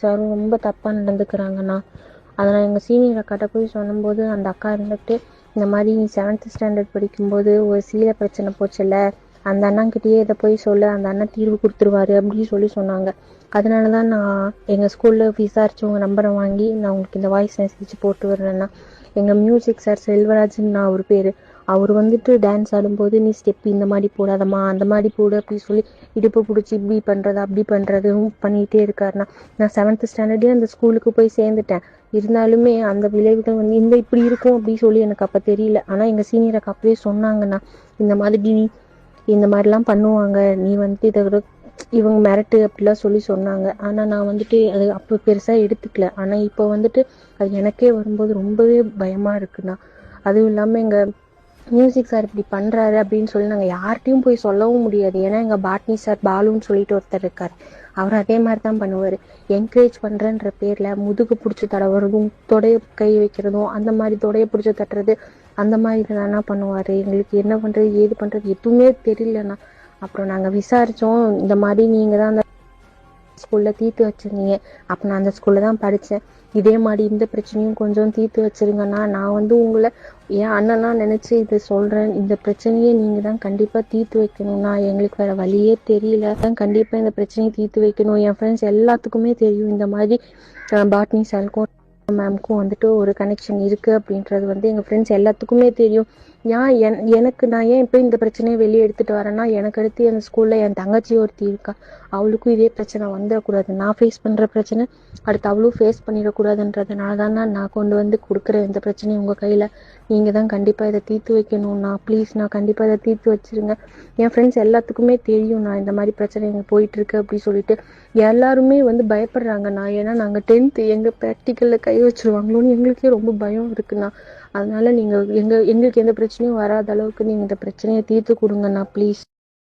சாரும் ரொம்ப தப்பாக நடந்துக்கிறாங்கண்ணா. அதை நான் எங்கள் சீனியர் அக்காட்ட போய் சொல்லும்போது அந்த அக்கா இருந்துட்டு, இந்த மாதிரி 7th ஸ்டாண்டர்ட் படிக்கும்போது ஒரு சீலை பிரச்சனை போச்சுல்ல, அந்த அண்ணாங்கிட்டயே இதை போய் சொல்ல, அந்த அண்ணன் தீர்வு கொடுத்துருவாரு அப்படின்னு சொன்னாங்க. அதனால தான் நான் எங்கள் ஸ்கூலில் விசாரிச்சு உங்கள் நம்பரை வாங்கி நான் உங்களுக்கு இந்த வாய்ஸ் மெசேஜ் போட்டு விடுறேன்னா. எங்கள் மியூசிக் சார் செல்வராஜன் நான் அவர் பேர். அவர் வந்துட்டு டான்ஸ் ஆடும்போது நீ ஸ்டெப் இந்த மாதிரி போடாதம்மா, அந்த மாதிரி போடு அப்படி சொல்லி இடுப்பு பிடிச்சி இப்படி பண்ணுறது அப்படி பண்ணுறதும் பண்ணிகிட்டே இருக்காருண்ணா. நான் 7th ஸ்டாண்டர்டே அந்த ஸ்கூலுக்கு போய் சேர்ந்துட்டேன். இருந்தாலுமே அந்த விளைவுகள் வந்து இந்த இப்படி இருக்கும் அப்படின்னு சொல்லி எனக்கு அப்போ தெரியல. ஆனால் எங்கள் சீனியருக்கு அப்பவே சொன்னாங்கண்ணா, இந்த மாதிரி நீ இந்த மாதிரிலாம் பண்ணுவாங்க, நீ வந்துட்டு இதை விட இவங்க மிரட்டு அப்படிலாம் சொன்னாங்க. ஆனால் நான் வந்துட்டு அது அப்போ பெருசாக எடுத்துக்கல. ஆனால் இப்போ வந்துட்டு அது எனக்கே வரும்போது ரொம்பவே பயமாக இருக்குண்ணா. அதுவும் இல்லாமல் எங்கள் மியூசிக் சார் இப்படி பண்ணுறாரு அப்படின்னு சொல்லி நாங்கள் யார்கிட்டையும் போய் சொல்லவும் முடியாது. ஏன்னா எங்கள் பாட்னி சார் பாலுன்னு சொல்லிட்டு ஒருத்தர் இருக்கார். அவர் அதே மாதிரி தான் பண்ணுவார். என்கரேஜ் பண்ணுறன்ற பேரில் முதுகு பிடிச்சி தடவுறதும் தொடைய கை வைக்கிறதும் அந்த மாதிரி தொடைய பிடிச்சி தட்டுறது அந்த மாதிரி தானே பண்ணுவார். எங்களுக்கு என்ன பண்ணுறது ஏது பண்ணுறது எதுவுமே தெரியலண்ணா. அப்புறம் நாங்கள் விசாரித்தோம், இந்த மாதிரி நீங்கள் தான் அந்த ஸ்கூலில் தீர்த்து வச்சுருந்தீங்க. அப்போ நான் அந்த ஸ்கூலில் தான் படித்தேன். இதே மாதிரி இந்த பிரச்சனையும் கொஞ்சம் தீர்த்து வச்சுருங்கன்னா நான் வந்து உங்களை என் அண்ணனா நினச்சி இதை சொல்கிறேன். இந்த பிரச்சனையை நீங்கள் தான் கண்டிப்பாக தீர்த்து வைக்கணும்னா, எங்களுக்கு வேறு வழியே தெரியல. தான் கண்டிப்பாக இந்த பிரச்சனையை தீர்த்து வைக்கணும். என் ஃப்ரெண்ட்ஸ் எல்லாத்துக்குமே தெரியும் இந்த மாதிரி பாட்னி சாருக்கும் மேம்க்கும் வந்துட்டு ஒரு கனெக்ஷன் இருக்குது அப்படின்றது வந்து எங்கள் ஃப்ரெண்ட்ஸ் எல்லாத்துக்குமே தெரியும். எனக்கு நான் ஏன் இப்போ இந்த பிரச்சனையை வெளியே எடுத்துகிட்டு வரேன்னா, எனக்கு அடுத்து என் ஸ்கூலில் என் தங்கச்சி ஒருத்தி இருக்கா. அவளுக்கும் இதே பிரச்சனை வந்துடக்கூடாது. நான் ஃபேஸ் பண்ணுற பிரச்சனை அடுத்து அவளும் ஃபேஸ் பண்ணிடக்கூடாதுன்றதுனால தான் நான் கொண்டு வந்து கொடுக்குறேன் இந்த பிரச்சனையை உங்கள் கையில். நீங்கள் தான் கண்டிப்பாக இதை தீர்த்து வைக்கணும்ண்ணா. ப்ளீஸ் நான் கண்டிப்பாக இதை தீர்த்து வச்சுருங்க. என் ஃப்ரெண்ட்ஸ் எல்லாத்துக்குமே தெரியும் நான் இந்த மாதிரி பிரச்சனை எங்கே போயிட்டுருக்கு அப்படின்னு சொல்லிட்டு. எல்லாருமே வந்து பயப்படுறாங்கண்ணா. ஏன்னா நாங்கள் 10th எங்கள் ப்ராக்டிக்கலில் கை வச்சுருவாங்களோன்னு எங்களுக்கே ரொம்ப பயம் இருக்குண்ணா. அதனால நீங்கள் எங்களுக்கு எந்த பிரச்சனையும் வராத அளவுக்கு நீங்கள் இந்த பிரச்சனையை தீர்த்து கொடுங்கண்ணா ப்ளீஸ்.